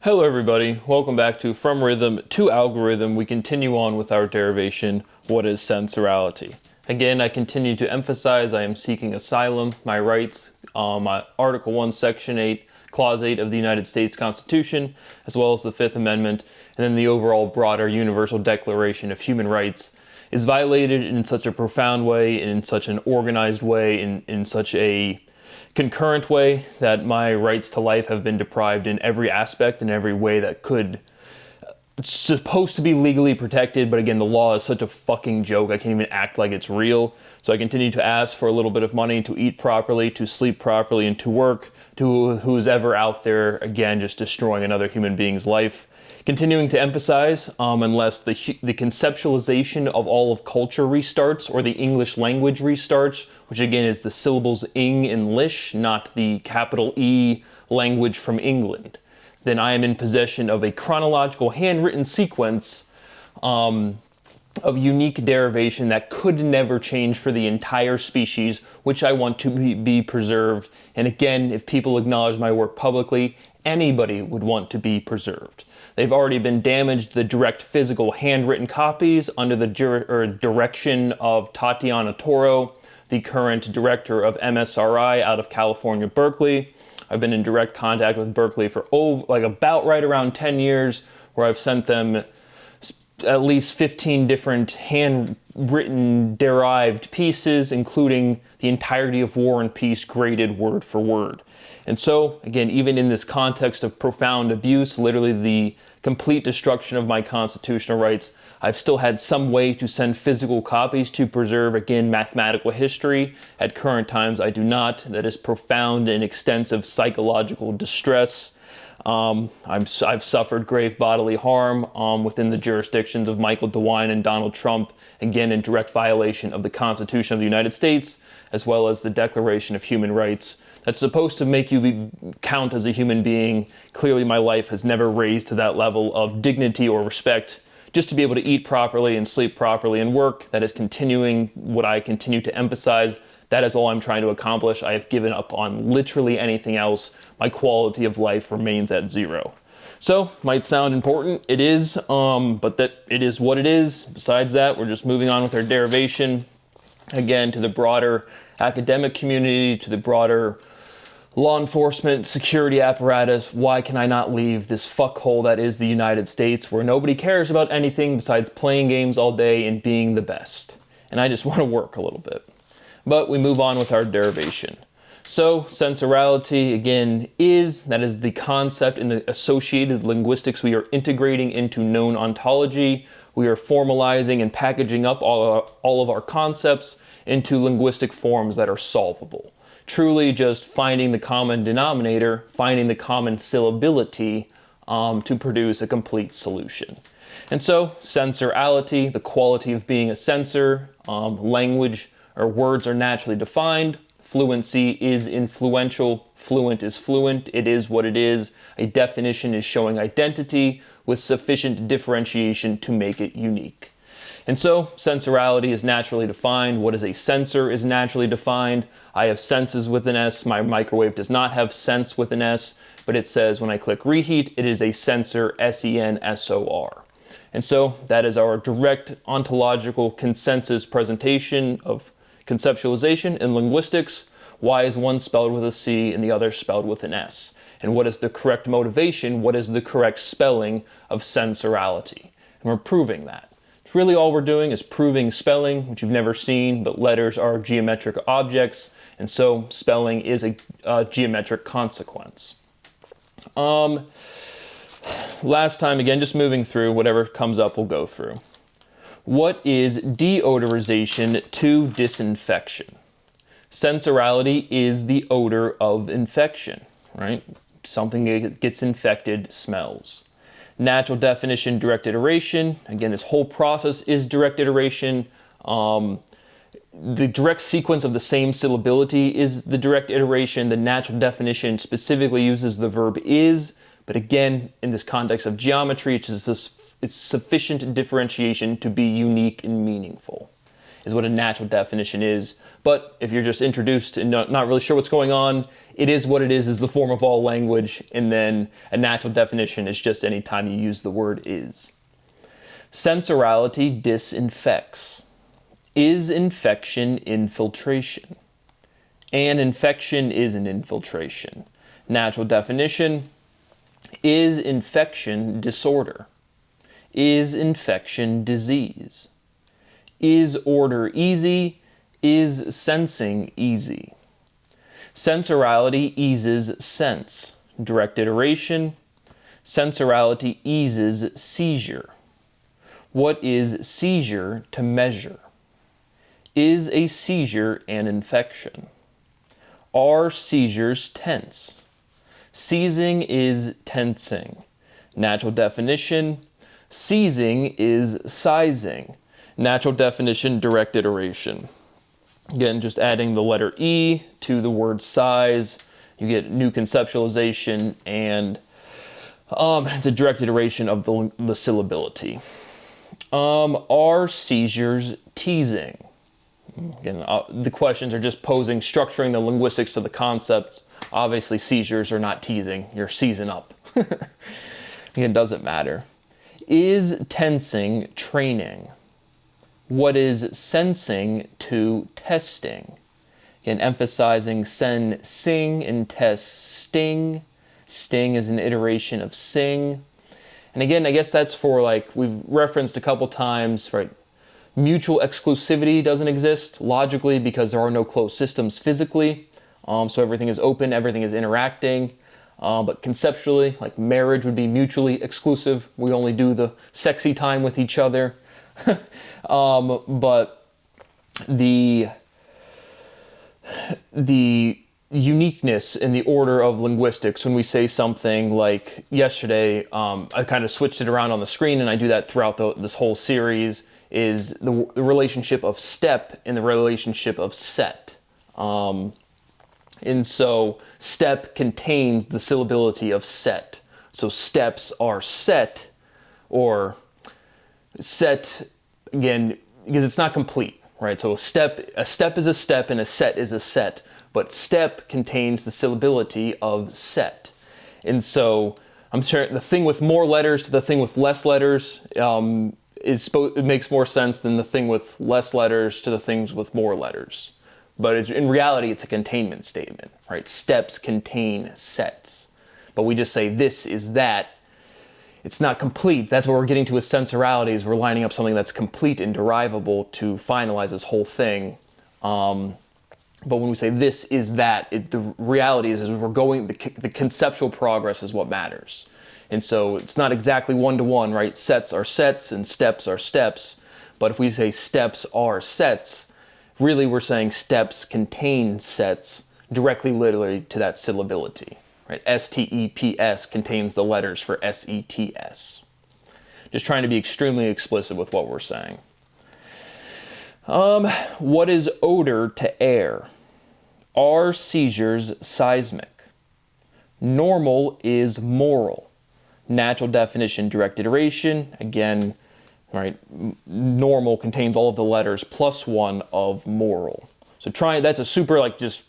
Hello everybody, welcome back to From Rhythm to Algorithm. We continue on with our derivation, what is sensorality? Again, I continue to emphasize I am seeking asylum, my rights, my Article 1, Section 8, Clause 8 of the United States Constitution, as well as the Fifth Amendment, and then the overall broader Universal Declaration of Human Rights is violated in such a profound way, and in such an organized way, in such a concurrent way that my rights to life have been deprived in every aspect, in every way that could. It's supposed to be legally protected, but again, the law is such a fucking joke, I can't even act like it's real. So I continue to ask for a little bit of money to eat properly, to sleep properly, and to work, to who's ever out there, again, just destroying another human being's life. Continuing to emphasize, unless the conceptualization of all of culture restarts, or the English language restarts, which again is the syllables ing and lish, not the capital E language from England, then I am in possession of a chronological handwritten sequence of unique derivation that could never change for the entire species, which I want to be preserved. And again, if people acknowledge my work publicly, anybody would want to be preserved. They've already been damaged, the direct physical handwritten copies, under the direction of Tatiana Toro, the current director of MSRI out of California, Berkeley. I've been in direct contact with Berkeley for about right around 10 years, where I've sent them at least 15 different handwritten derived pieces, including the entirety of War and Peace graded word for word. And so, again, even in this context of profound abuse, literally the complete destruction of my constitutional rights, I've still had some way to send physical copies to preserve, again, mathematical history. At current times, I do not. That is profound and extensive psychological distress. I've suffered grave bodily harm within the jurisdictions of Michael DeWine and Donald Trump, again, in direct violation of the Constitution of the United States, as well as the Declaration of Human Rights. That's supposed to make you count as a human being. Clearly, my life has never raised to that level of dignity or respect. Just to be able to eat properly and sleep properly and work, that is continuing what I continue to emphasize. That is all I'm trying to accomplish. I have given up on literally anything else. My quality of life remains at zero. So, might sound important. It is, but that it is what it is. Besides that, we're just moving on with our derivation. Again, to the broader academic community, to the broader law enforcement, security apparatus. Why can I not leave this fuckhole that is the United States, where nobody cares about anything besides playing games all day and being the best? And I just want to work a little bit. But we move on with our derivation. So, sensorality, again, that is the concept in the associated linguistics we are integrating into known ontology. We are formalizing and packaging up all of our concepts into linguistic forms that are solvable. Truly just finding the common denominator, finding the common syllability to produce a complete solution. And so, sensorality, the quality of being a sensor, language or words are naturally defined, fluency is influential, fluent is fluent, it is what it is, a definition is showing identity with sufficient differentiation to make it unique. And so, sensorality is naturally defined. What is a sensor is naturally defined. I have senses with an S. My microwave does not have sense with an S, but it says when I click reheat, it is a sensor, S-E-N-S-O-R. And so, that is our direct ontological consensus presentation of conceptualization in linguistics. Why is one spelled with a C and the other spelled with an S? And what is the correct motivation? What is the correct spelling of sensorality? And we're proving that. Really all we're doing is proving spelling, which you've never seen, but letters are geometric objects, and so spelling is a geometric consequence. Last time, again, just moving through, whatever comes up we'll go through. What is deodorization to disinfection? Sensorality is the odor of infection, right? Something that gets infected smells. Natural definition, direct iteration. Again, this whole process is direct iteration. The direct sequence of the same syllability is the direct iteration. The natural definition specifically uses the verb is, but again, in this context of geometry, it's sufficient differentiation to be unique and meaningful, is what a natural definition is. But if you're just introduced and not really sure what's going on, it is what it is the form of all language. And then a natural definition is just any time you use the word is. Sensorality disinfects. Is infection infiltration? An infection is an infiltration. Natural definition, is infection disorder? Is infection disease? Is order easy? Is sensing easy? Sensorality eases sense. Direct iteration. Sensorality eases seizure. What is seizure to measure? Is a seizure an infection? Are seizures tense? Seizing is tensing. Natural definition, seizing is sizing. Natural definition, direct iteration. Again, just adding the letter E to the word size, you get new conceptualization, and it's a direct iteration of the syllability. Are seizures teasing? Again, the questions are just posing, structuring the linguistics of the concept. Obviously, seizures are not teasing. You're seizing up. Again, doesn't matter. Is tensing training? What is sensing to testing? Again, emphasizing sing and test sting. Sting is an iteration of sing. And again, I guess that's for, like, we've referenced a couple times, right? Mutual exclusivity doesn't exist logically because there are no closed systems physically. So everything is open, everything is interacting. But conceptually, like marriage would be mutually exclusive. We only do the sexy time with each other. But the uniqueness in the order of linguistics, when we say something like yesterday, I kind of switched it around on the screen, and I do that throughout this whole series, is the relationship of step and the relationship of set. And so step contains the syllability of set. So steps are set, or set, again, because it's not complete, right? So a step is a step and a set is a set, but step contains the syllability of set. And so I'm sure the thing with more letters to the thing with less letters it makes more sense than the thing with less letters to the things with more letters. But in reality, it's a containment statement, right? Steps contain sets. But we just say this is that. It's not complete. That's what we're getting to with sensorality, is we're lining up something that's complete and derivable to finalize this whole thing. But when we say this is that, the reality is we're going, the conceptual progress is what matters. And so it's not exactly one-to-one, right? Sets are sets and steps are steps. But if we say steps are sets, really we're saying steps contain sets directly, literally to that syllability, right? STEPS contains the letters for SETS. Just trying to be extremely explicit with what we're saying. What is odor to air? Are seizures seismic? Normal is moral. Natural definition, direct iteration. Again, right? Normal contains all of the letters plus one of moral. So that's a super, like, just,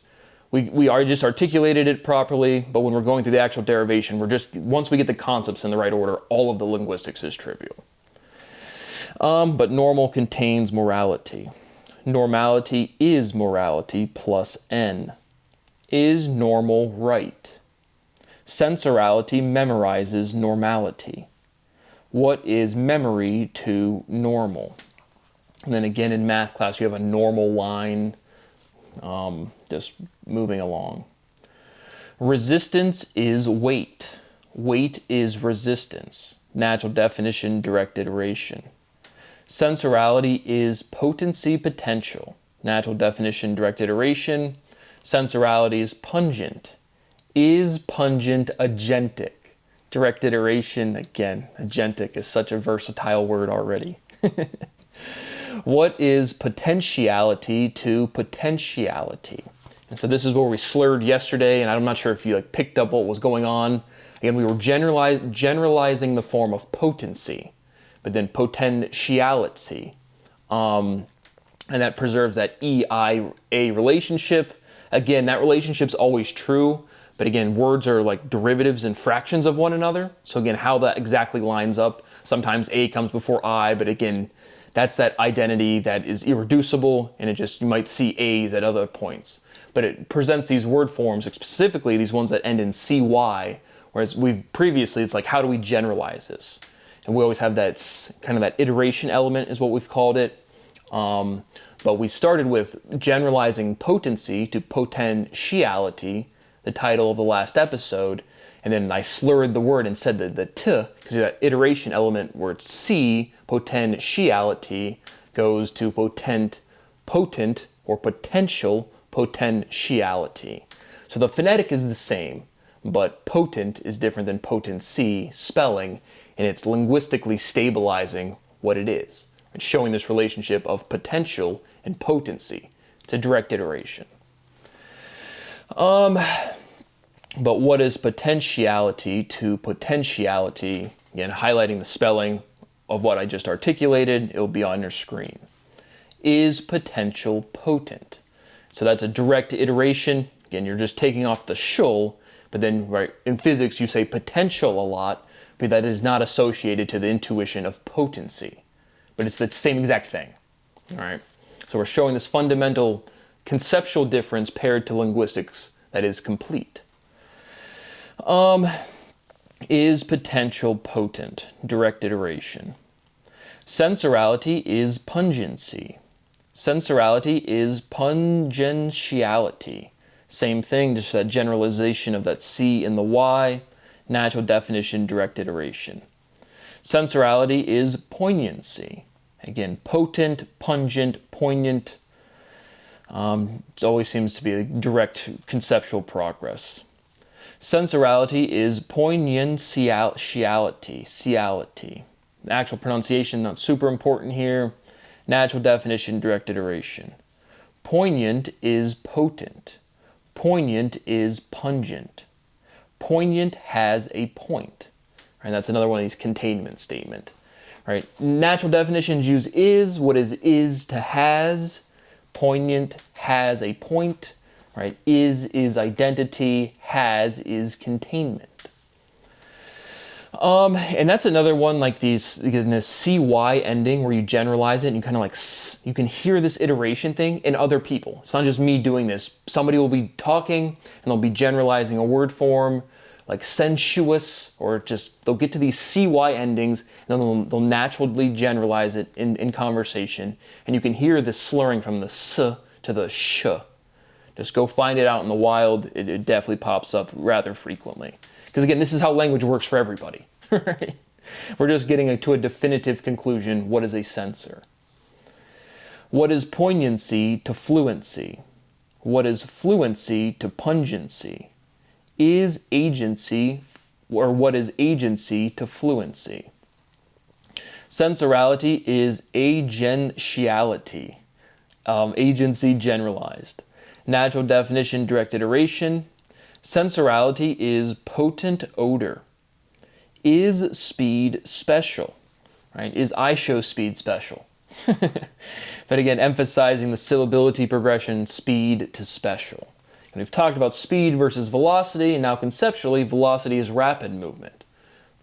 we already just articulated it properly, but when we're going through the actual derivation, once we get the concepts in the right order, all of the linguistics is trivial. But normal contains morality. Normality is morality plus N. Is normal right? Sensorality memorizes normality. What is memory to normal? And then again in math class, you have a normal line, just moving along. Resistance is weight. Weight is resistance. Natural definition, direct iteration. Sensorality is potency potential. Natural definition, direct iteration. Sensorality is pungent. Is pungent agentic? Direct iteration, again, agentic is such a versatile word already. What is potentiality to potentiality? And so this is where we slurred yesterday, and I'm not sure if you picked up what was going on. Again, we were generalizing the form of potency, but then potentiality. and that preserves that EIA relationship. Again, that relationship's always true, but again, words are like derivatives and fractions of one another. So again, how that exactly lines up, sometimes A comes before I, but again, that's that identity that is irreducible, and you might see A's at other points. But it presents these word forms, specifically these ones that end in CY, whereas previously, it's like, how do we generalize this? And we always have that kind of that iteration element is what we've called it. But we started with generalizing potency to potentiality, the title of the last episode, and then I slurred the word and said the t, because that iteration element where it's C, potentiality, goes to potent or potential potentiality. So the phonetic is the same, but potent is different than potency spelling, and it's linguistically stabilizing what it is. It's showing this relationship of potential and potency. It's a direct iteration. But what is potentiality to potentiality? Again, highlighting the spelling of what I just articulated, it'll be on your screen. Is potential potent? So that's a direct iteration. Again, you're just taking off the shul, but then right in physics you say potential a lot, but that is not associated to the intuition of potency. But it's the same exact thing. All right. So we're showing this fundamental conceptual difference paired to linguistics that is complete. Is potential potent? Direct iteration. Sensorality is pungency. Sensorality is pungentiality. Same thing, just that generalization of that C and the Y. Natural definition, direct iteration. Sensorality is poignancy. Again, potent, pungent, poignant. It always seems to be a direct conceptual progress. Sensorality is poignantiality. The actual pronunciation, not super important here. Natural definition, direct iteration. Poignant is potent. Poignant is pungent. Poignant has a point. Right, that's another one of these containment statement. Right? Natural definitions use is. What is to has. Poignant has a point. Right? Is identity, has is containment. And that's another one like this CY ending where you generalize it and you kind of like, you can hear this iteration thing in other people. It's not just me doing this. Somebody will be talking and they'll be generalizing a word form like sensuous, or just they'll get to these CY endings and then they'll naturally generalize it in conversation. And you can hear this slurring from the S to the sh. Just go find it out in the wild. It definitely pops up rather frequently. Because again, this is how language works for everybody. Right? We're just getting to a definitive conclusion. What is a sensor? What is poignancy to fluency? What is fluency to pungency? Is agency, or what is agency to fluency? Sensorality is agentiality. Agency generalized. Natural definition, direct iteration. Sensorality is potent odor. Is speed special? Right? Is I show speed special? But again, emphasizing the syllability progression, speed to special. And we've talked about speed versus velocity, and now conceptually, velocity is rapid movement.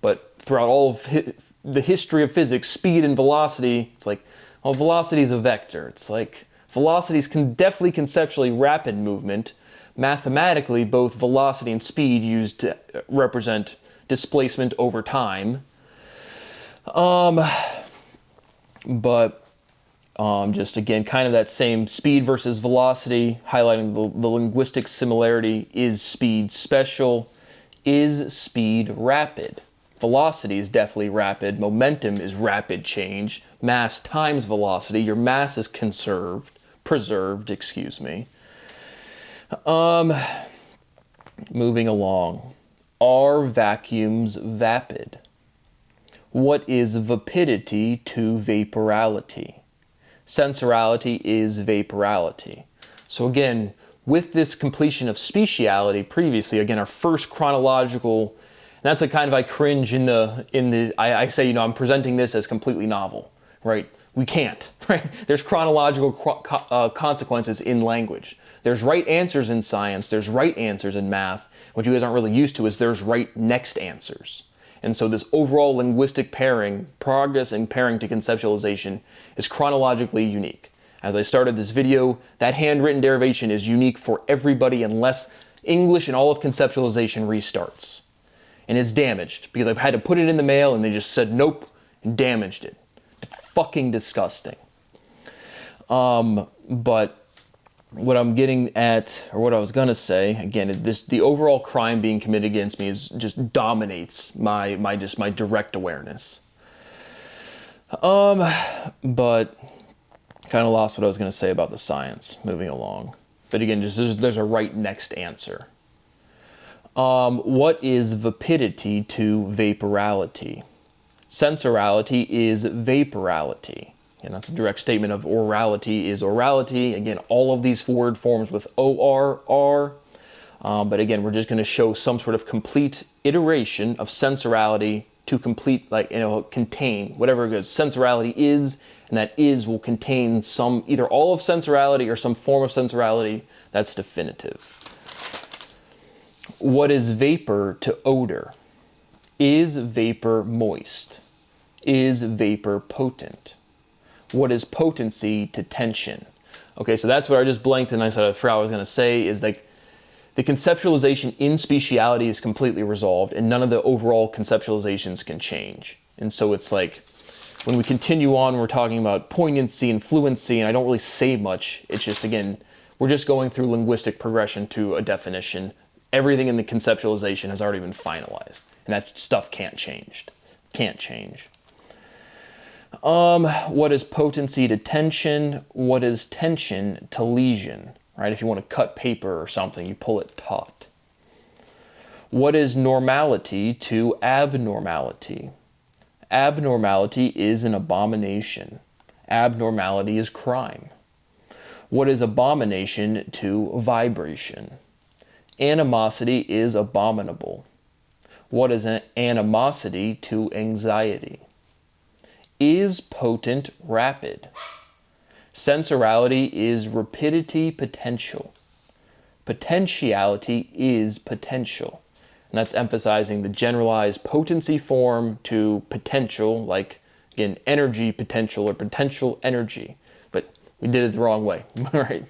But throughout all of the history of physics, speed and velocity, it's like, well, velocity is a vector. It's like, velocities can definitely conceptually rapid movement. Mathematically, both velocity and speed used to represent displacement over time. Just again, kind of that same speed versus velocity, highlighting the linguistic similarity. Is speed special? Is speed rapid? Velocity is definitely rapid. Momentum is rapid change. Mass times velocity. Your mass is preserved, excuse me. Moving along. Are vacuums vapid? What is vapidity to vaporality? Sensorality is vaporality. So again, with this completion of speciality previously, again, our first chronological, and that's a kind of, I cringe I say, I'm presenting this as completely novel, right? We can't, right? There's chronological consequences in language. There's right answers in science, there's right answers in math. What you guys aren't really used to is there's right next answers. And so this overall linguistic pairing, progress in pairing to conceptualization, is chronologically unique. As I started this video, that handwritten derivation is unique for everybody unless English and all of conceptualization restarts. And it's damaged because I've had to put it in the mail and they just said nope and damaged it. Fucking disgusting. But what I'm getting at, or what I was gonna say, again, the overall crime being committed against me just dominates my direct awareness. But kind of lost what I was gonna say about the science. Moving along, but again, there's a right next answer. What is vapidity to vaporality? Sensorality is vaporality. And that's a direct statement of orality is orality. Again, all of these word forms with OR, are. But again, we're just going to show some sort of complete iteration of sensorality to complete, contain whatever it is. Sensorality is, and that is will contain some, either all of sensorality or some form of sensorality that's definitive. What is vapor to odor? Is vapor moist? Is vapor potent? What is potency to tension? Okay, so that's what I just blanked and I said I forgot what I was gonna say is like the conceptualization in speciality is completely resolved and none of the overall conceptualizations can change. And so it's like, when we continue on, we're talking about poignancy and fluency, and I don't really say much. It's just, again, we're just going through linguistic progression to a definition. Everything in the conceptualization has already been finalized, and that stuff can't change. Can't change. What is potency to tension? What is tension to lesion? Right? If you want to cut paper or something, you pull it taut. What is normality to abnormality? Abnormality is an abomination. Abnormality is crime. What is abomination to vibration? Animosity is abominable. What is an animosity to anxiety? Is potent rapid? Sensorality is rapidity potential. Potentiality is potential. And that's emphasizing the generalized potency form to potential, like, again, energy potential or potential energy. But we did it the wrong way, right?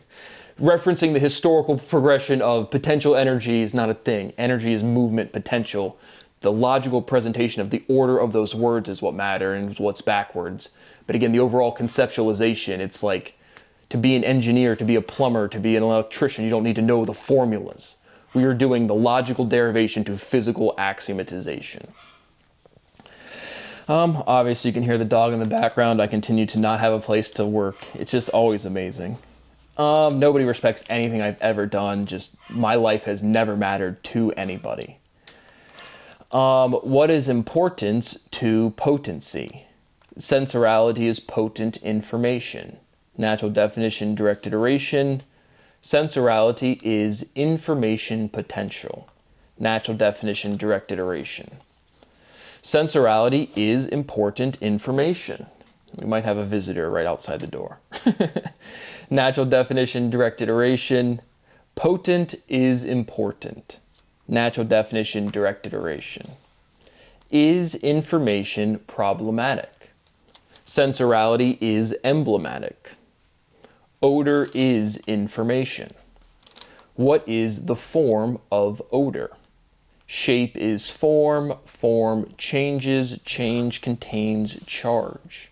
Referencing the historical progression of potential energy is not a thing. Energy is movement potential. The logical presentation of the order of those words is what matter and what's backwards. But again, the overall conceptualization, it's like to be an engineer, to be a plumber, to be an electrician, you don't need to know the formulas. We are doing the logical derivation to physical axiomatization. Obviously you can hear the dog in the background. I continue to not have a place to work. It's just always amazing. Nobody respects anything I've ever done. Just my life has never mattered to anybody. What is importance to potency? Sensorality is potent information. Natural definition, direct iteration. Sensorality is information potential. Natural definition, direct iteration. Sensorality is important information. We might have a visitor right outside the door. Natural definition, direct iteration. Potent is important. Natural definition, direct iteration. Is information problematic? Sensorality is emblematic. Odor is information. What is the form of odor? Shape is form, form changes, change contains charge.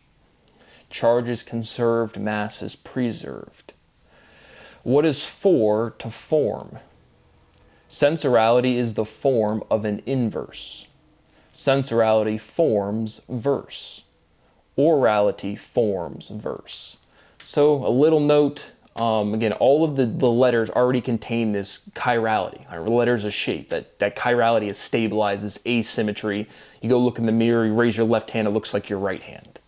Charge is conserved, mass is preserved. What is for to form? Sensorality is the form of an inverse. Sensorality forms verse. Orality forms verse. So a little note, again, all of the letters already contain this chirality. Right? Letters of shape, that chirality is stabilized, this asymmetry. You go look in the mirror, you raise your left hand, it looks like your right hand.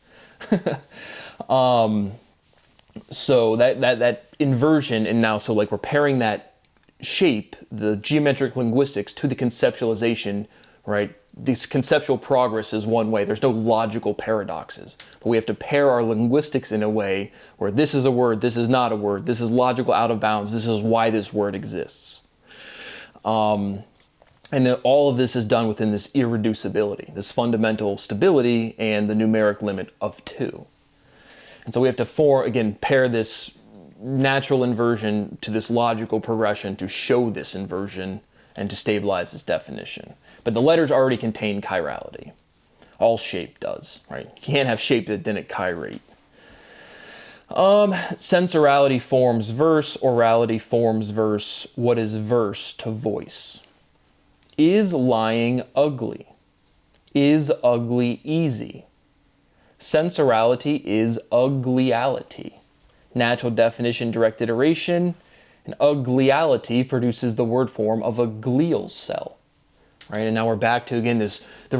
So that inversion, and now, so like we're pairing that shape, the geometric linguistics, to the conceptualization, right? this conceptual progress is one way. There's no logical paradoxes. But we have to pair our linguistics in a way where this is a word, this is not a word, this is logical out of bounds, this is why this word exists. And then all of this is done within this irreducibility, this fundamental stability and the numeric limit of 2. And so we have to, pair this natural inversion to this logical progression to show this inversion and to stabilize this definition. But the letters already contain chirality. All shape does, right? You can't have shape that didn't chirate. Sensorality forms verse, orality forms verse. What is verse to voice? Is lying ugly? Is ugly easy? Sensorality is ugliality. Natural definition, direct iteration, and ugliality produces the word form of a glial cell. Right, and now we're back to, again, the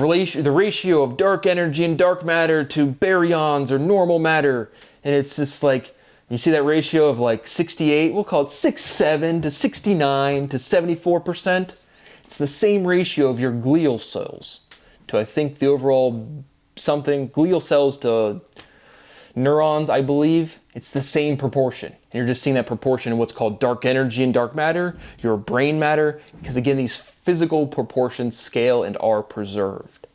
ratio of dark energy and dark matter to baryons or normal matter. And it's just like, you see that ratio of like 68, we'll call it 67 to 69 to 74%. It's the same ratio of your glial cells to, I think, the overall glial cells to neurons, I believe. It's the same proportion. And you're just seeing that proportion in what's called dark energy and dark matter, your brain matter, because again, these physical proportions scale and are preserved.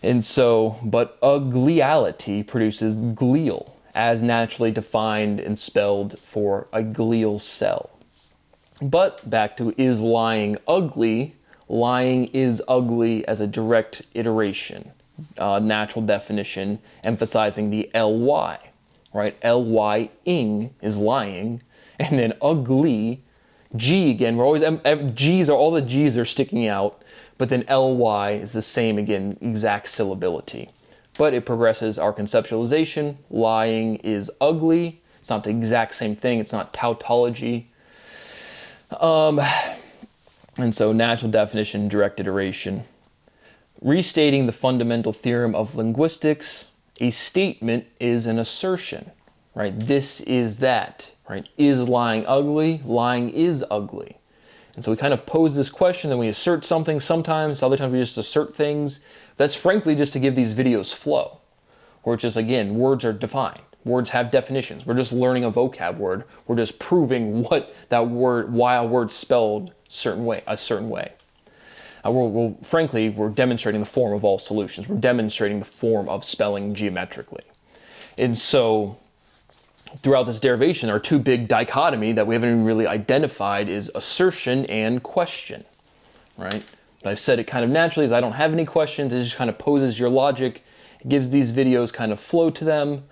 And so, but ugliality produces glial, as naturally defined and spelled for a glial cell. But back to is lying ugly? Lying is ugly as a direct iteration, natural definition, emphasizing the ly, right? Ly-ing is lying, and then ugly, G again, we're always, all the G's are sticking out, but then ly is the same again, exact syllability. But it progresses our conceptualization. Lying is ugly. It's not the exact same thing. It's not tautology. And so natural definition, direct iteration. Restating the fundamental theorem of linguistics, a statement is an assertion, right? This is that, right? Is lying ugly? Lying is ugly. And so we kind of pose this question, then we assert something sometimes, other times we just assert things. That's frankly just to give these videos flow, where it's just, again, words are defined. Words have definitions. We're just learning a vocab word. We're just proving what that word, why a word spelled a certain way. Frankly, we're demonstrating the form of all solutions. We're demonstrating the form of spelling geometrically. And so throughout this derivation, our two big dichotomy that we haven't even really identified is assertion and question, right? But I've said it kind of naturally as I don't have any questions. It just kind of poses your logic. It gives these videos kind of flow to them.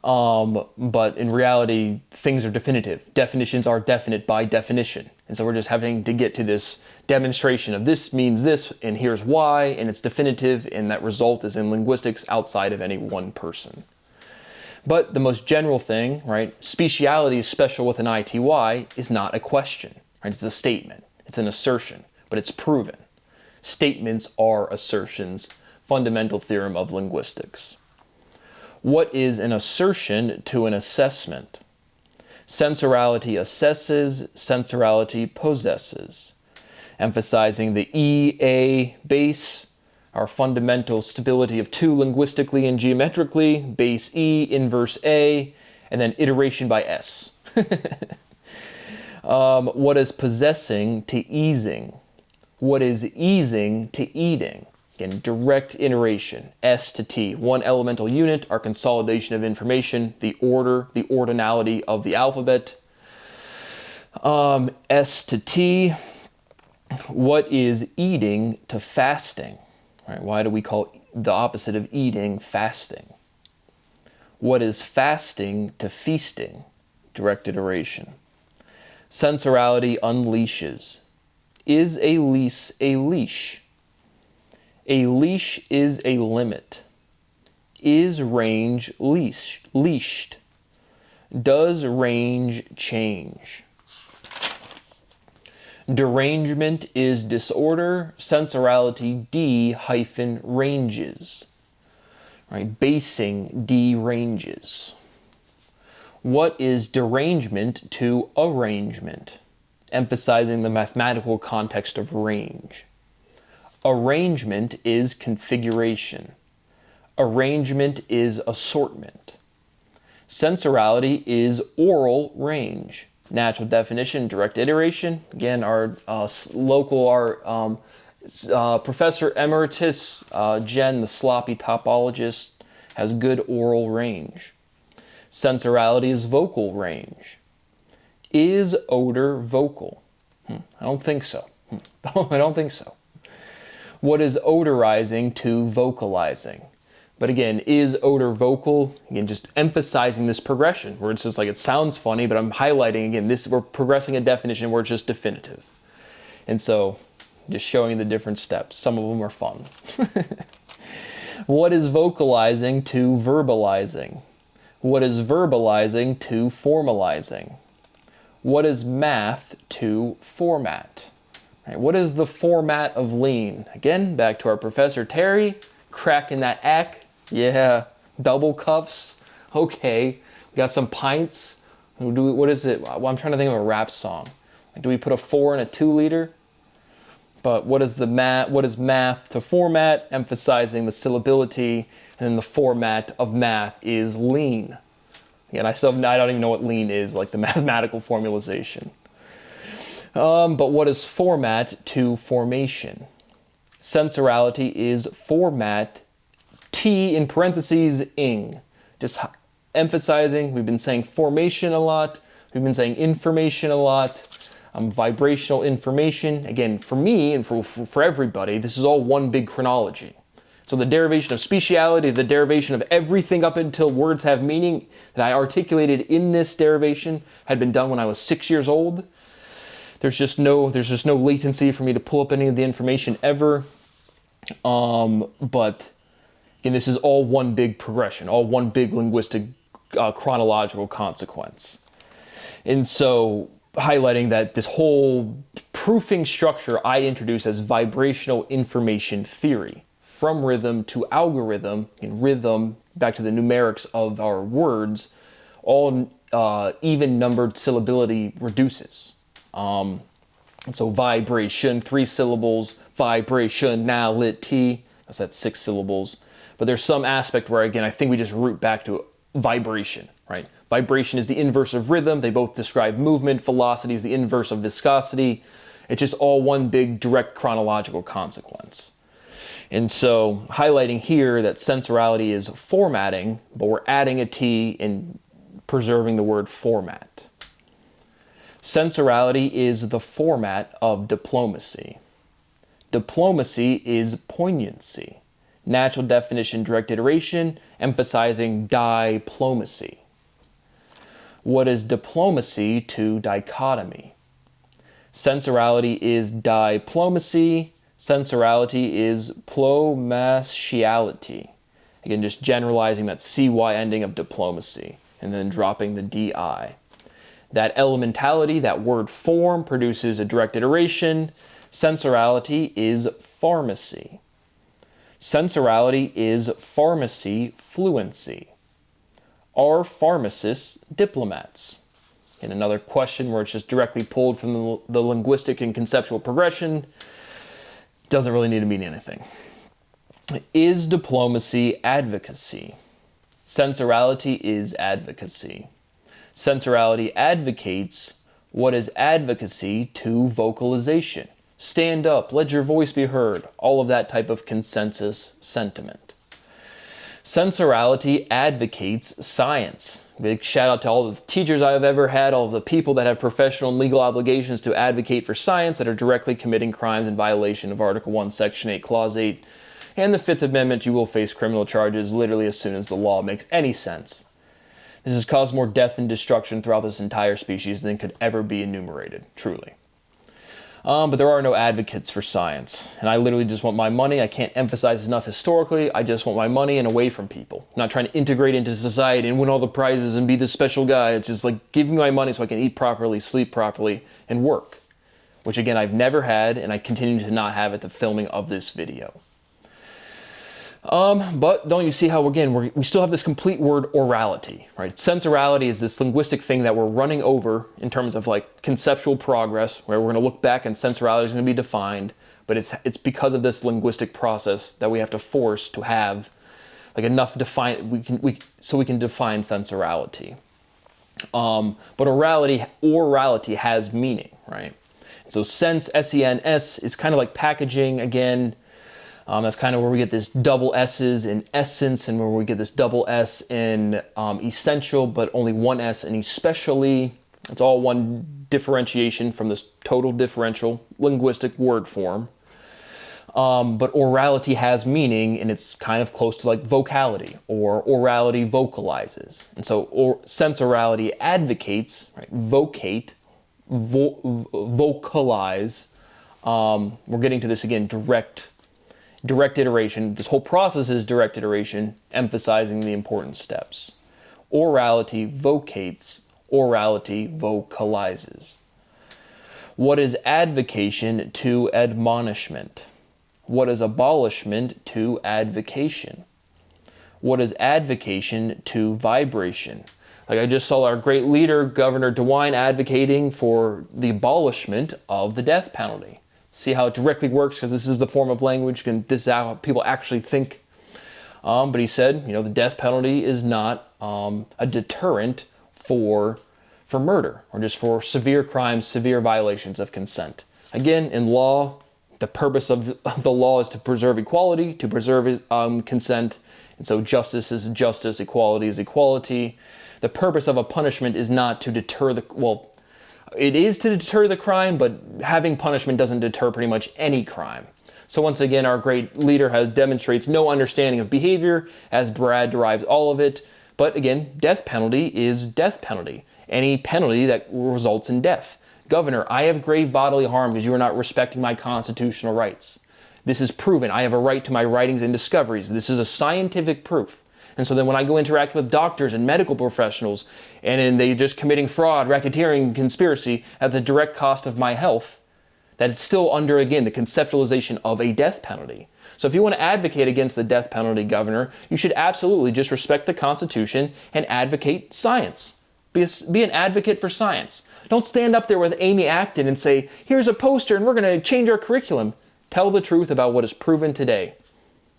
But in reality, things are definitive. Definitions are definite by definition. And so we're just having to get to this demonstration of this means this, and here's why, and it's definitive, and that result is in linguistics outside of any one person. But the most general thing, right, speciality is special with an ITY, is not a question, right? It's a statement. It's an assertion, but it's proven. Statements are assertions, fundamental theorem of linguistics. What is an assertion to an assessment? Sensorality assesses, sensorality possesses. Emphasizing the E-A base, our fundamental stability of 2 linguistically and geometrically, base E, inverse A, and then iteration by S. What is possessing to easing? What is easing to eating? Again, direct iteration, S to T, one elemental unit, our consolidation of information, the order, the ordinality of the alphabet. S to T, what is eating to fasting? Right, why do we call the opposite of eating fasting? What is fasting to feasting? Direct iteration. Sensorality unleashes. Is a lease a leash? A leash is a limit. Is range leashed? Does range change? Derangement is disorder. Sensorality D-ranges. Right? Basing deranges. What is derangement to arrangement? Emphasizing the mathematical context of range. Arrangement is configuration. Arrangement is assortment. Sensorality is oral range. Natural definition, direct iteration. Again, our Professor Emeritus Jen, the sloppy topologist, has good oral range. Sensorality is vocal range. Is odor vocal? I don't think so. I don't think so. What is odorizing to vocalizing? But again, is odor vocal? Again, just emphasizing this progression where it's just like, it sounds funny, but I'm highlighting again, we're progressing a definition where it's just definitive. And so just showing the different steps. Some of them are fun. What is vocalizing to verbalizing? What is verbalizing to formalizing? What is math to format? Right, what is the format of lean? Again, back to our Professor Terry, cracking that ack. Yeah, double cups. Okay, we got some pints. What is it? Well, I'm trying to think of a rap song. Like, do we put a 4 in a 2 liter? But what is math to format? Emphasizing the syllability, and then the format of math is lean. Again, I don't even know what lean is, like the mathematical formalization. But what is format to formation? Sensorality is format, T in parentheses, ing. Just emphasizing, we've been saying formation a lot, we've been saying information a lot, vibrational information. Again, for me and for everybody, this is all one big chronology. So the derivation of speciality, the derivation of everything up until words have meaning that I articulated in this derivation had been done when I was 6 years old. There's just no latency for me to pull up any of the information ever. But again, this is all one big progression, all one big linguistic chronological consequence. And so highlighting that this whole proofing structure I introduce as vibrational information theory, from rhythm to algorithm, in rhythm, back to the numerics of our words, all even numbered syllability reduces. And so vibration, 3 syllables, vibration, now lit T, that's 6 syllables. But there's some aspect where, again, I think we just root back to vibration, right? Vibration is the inverse of rhythm. They both describe movement. Velocity is the inverse of viscosity. It's just all one big direct chronological consequence. And so highlighting here that sensorality is formatting, but we're adding a T and preserving the word format. Sensorality is the format of diplomacy. Diplomacy is poignancy. Natural definition, direct iteration, emphasizing diplomacy. What is diplomacy to dichotomy? Sensorality is diplomacy. Sensorality is plomatiality. Again, just generalizing that CY ending of diplomacy and then dropping the DI. That elementality, that word form, produces a direct iteration. Sensorality is pharmacy. Sensorality is pharmacy fluency. Are pharmacists diplomats? In another question where it's just directly pulled from the linguistic and conceptual progression, doesn't really need to mean anything. Is diplomacy advocacy? Sensorality is advocacy. Sensorality advocates. What is advocacy to vocalization? Stand up, let your voice be heard, all of that type of consensus sentiment. Sensorality advocates science. Big shout out to all the teachers I've ever had, all of the people that have professional and legal obligations to advocate for science that are directly committing crimes in violation of Article 1, Section 8, Clause 8, and the Fifth Amendment. You will face criminal charges literally as soon as the law makes any sense. This has caused more death and destruction throughout this entire species than could ever be enumerated, truly. But there are no advocates for science, and I literally just want my money. I can't emphasize enough historically. I just want my money and away from people. I'm not trying to integrate into society and win all the prizes and be this special guy. It's just like, give me my money so I can eat properly, sleep properly, and work, which again, I've never had, and I continue to not have at the filming of this video. But don't you see how, again, we still have this complete word orality, right? Sensorality is this linguistic thing that we're running over in terms of like conceptual progress, where we're going to look back and sensorality is going to be defined. but it's because of this linguistic process that we have to force to have like enough so we can define sensorality. But orality has meaning, right? So sense, S-E-N-S, is kind of like packaging again. That's kind of where we get this double S's in essence, and where we get this double S in essential, but only one S in especially. It's all one differentiation from this total differential linguistic word form. But orality has meaning, and it's kind of close to like vocality, or orality vocalizes. And so sensorality advocates, right? Vocate, vocalize. We're getting to this again, direct iteration. This whole process is direct iteration, emphasizing the important steps. Orality vocates, orality vocalizes. What is advocation to admonishment? What is abolishment to advocation? What is advocation to vibration? Like I just saw our great leader, Governor DeWine, advocating for the abolishment of the death penalty. See how it directly works, because this is the form of language, and this is how people actually think. But he said, the death penalty is not a deterrent for murder, or just for severe crimes, severe violations of consent. Again, in law, the purpose of the law is to preserve equality, to preserve consent. And so justice is justice, equality is equality. The purpose of a punishment is not to deter it is to deter the crime, but having punishment doesn't deter pretty much any crime. So once again, our great leader demonstrates no understanding of behavior, as Brad derives all of it. But again, death penalty is death penalty. Any penalty that results in death. Governor, I have grave bodily harm because you are not respecting my constitutional rights. This is proven. I have a right to my writings and discoveries. This is a scientific proof. And so then when I go interact with doctors and medical professionals, and they just committing fraud, racketeering, conspiracy at the direct cost of my health, that it's still under, again, the conceptualization of a death penalty. So if you want to advocate against the death penalty, Governor, you should absolutely just respect the Constitution and advocate science. Be an advocate for science. Don't stand up there with Amy Acton and say, here's a poster and we're going to change our curriculum. Tell the truth about what is proven today.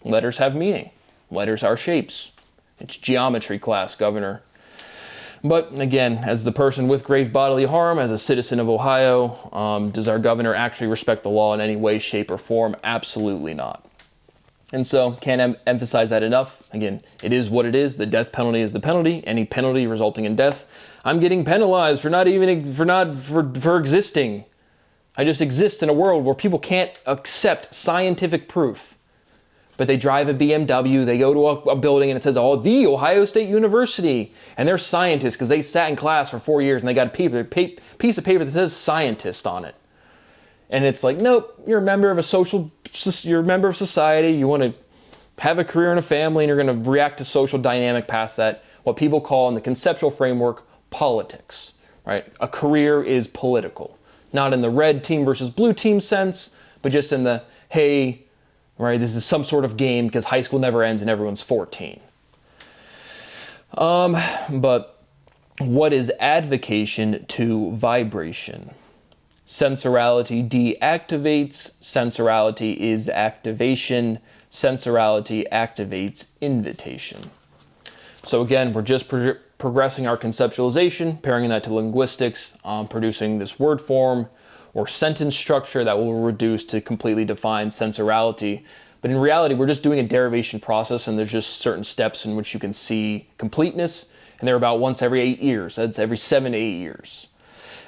Letters have meaning. Letters are shapes. It's geometry class, Governor. But again, as the person with grave bodily harm, as a citizen of Ohio, does our governor actually respect the law in any way, shape, or form? Absolutely not. And so, can't emphasize that enough. Again, it is what it is. The death penalty is the penalty. Any penalty resulting in death. I'm getting penalized for existing. I just exist in a world where people can't accept scientific proof. But they drive a BMW, they go to a building and it says, oh, the Ohio State University. And they're scientists because they sat in class for 4 years and they got a piece of paper that says scientist on it. And it's like, nope, you're a member of society, you want to have a career and a family, and you're going to react to social dynamic past that, what people call in the conceptual framework, politics, right? A career is political. Not in the red team versus blue team sense, but just in the, hey, right, this is some sort of game because high school never ends and everyone's 14. But what is advocation to vibration? Sensorality deactivates, sensorality is activation, sensorality activates invitation. So again, we're just progressing our conceptualization, pairing that to linguistics, producing this word form or sentence structure that will reduce to completely define sensorality. But in reality, we're just doing a derivation process, and there's just certain steps in which you can see completeness, and they're about once every 8 years. That's every 7 to 8 years.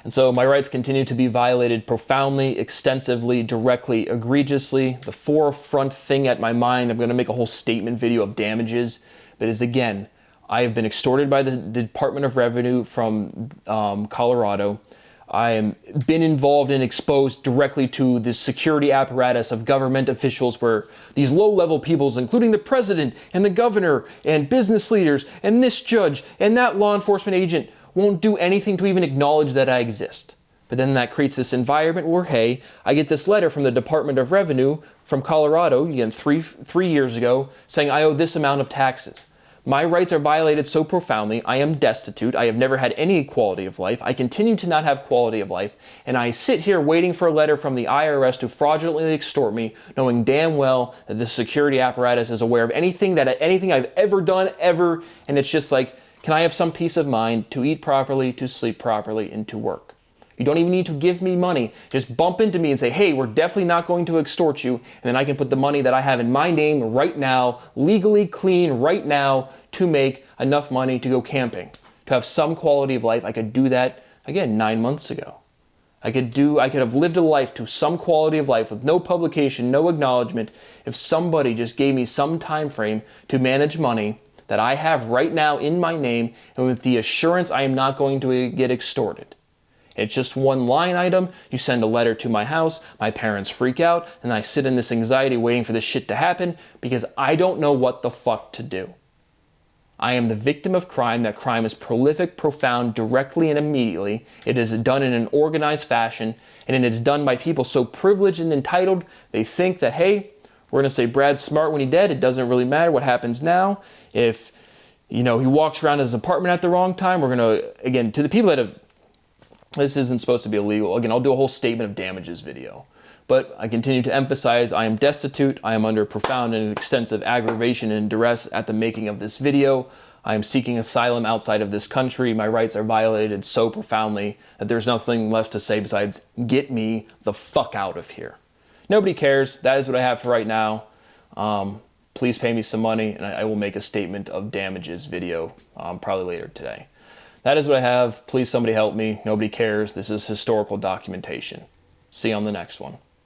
And so my rights continue to be violated profoundly, extensively, directly, egregiously. The forefront thing at my mind, I'm going to make a whole statement video of damages, that is, again, I have been extorted by the Department of Revenue from Colorado. I am been involved and exposed directly to the security apparatus of government officials where these low-level peoples, including the president and the governor and business leaders and this judge and that law enforcement agent, won't do anything to even acknowledge that I exist. But then that creates this environment where, hey, I get this letter from the Department of Revenue from Colorado, again, three years ago, saying I owe this amount of taxes. My rights are violated so profoundly. I am destitute. I have never had any quality of life. I continue to not have quality of life. And I sit here waiting for a letter from the IRS to fraudulently extort me, knowing damn well that the security apparatus is aware of anything I've ever done, ever. And it's just like, can I have some peace of mind to eat properly, to sleep properly, and to work? You don't even need to give me money. Just bump into me and say, hey, we're definitely not going to extort you. And then I can put the money that I have in my name right now, legally clean right now, to make enough money to go camping, to have some quality of life. I could do that, again, 9 months ago. I could have lived a life to some quality of life with no publication, no acknowledgement, if somebody just gave me some time frame to manage money that I have right now in my name, and with the assurance I am not going to get extorted. It's just one line item. You send a letter to my house, my parents freak out, and I sit in this anxiety waiting for this shit to happen because I don't know what the fuck to do. I am the victim of crime. That crime is prolific, profound, directly and immediately. It is done in an organized fashion, and it is done by people so privileged and entitled, they think that, hey, we're going to say Brad's smart when he's dead. It doesn't really matter what happens now. If, he walks around his apartment at the wrong time, we're going to, again, to the people that have, this isn't supposed to be illegal. Again, I'll do a whole statement of damages video. But I continue to emphasize I am destitute. I am under profound and extensive aggravation and duress at the making of this video. I am seeking asylum outside of this country. My rights are violated so profoundly that there's nothing left to say besides get me the fuck out of here. Nobody cares. That is what I have for right now. Please pay me some money and I will make a statement of damages video probably later today. That is what I have. Please somebody help me. Nobody cares. This is historical documentation. See you on the next one.